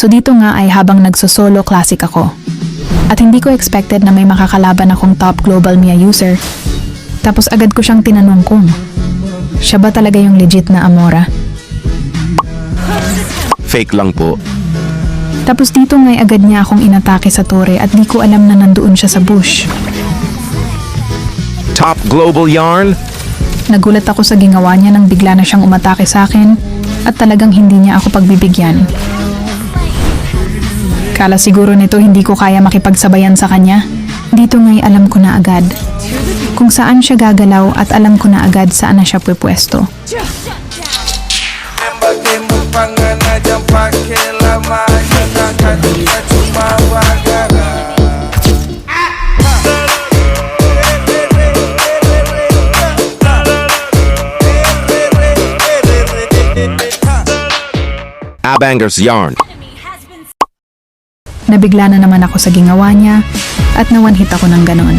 So dito nga ay habang nagsosolo classic ako. At hindi ko expected na may makakalaban akong top global Mia user. Tapos agad ko siyang tinanong kung siya ba talaga yung legit na Amora. Fake lang po. Tapos dito nga'y agad niya akong inatake sa tore at di ko alam na nandoon siya sa bush. Top global yarn? Nagulat ako sa ginawa niya nang bigla na siyang umatake sa akin at talagang hindi niya ako pagbibigyan. Kala siguro nito hindi ko kaya makipagsabayan sa kanya. Dito nga'y alam ko na agad kung saan siya gagalaw at alam ko na agad saan na siya pupwesto. Abanger's yarn. Nabigla na naman ako sa ginawa niya at nawanhit ako ng ganon.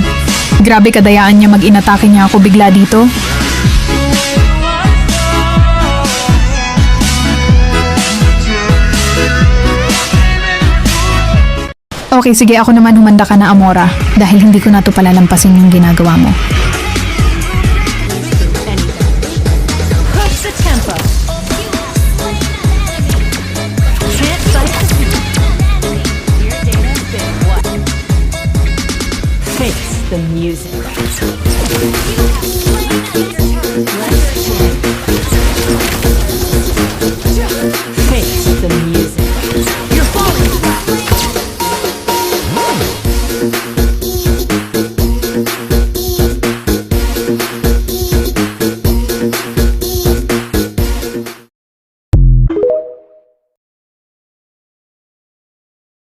Grabe kadayaan niya mag-inatake niya ako bigla dito. Okay, sige ako naman humanda ka na Amora dahil hindi ko na to palalampasin yung ginagawa mo.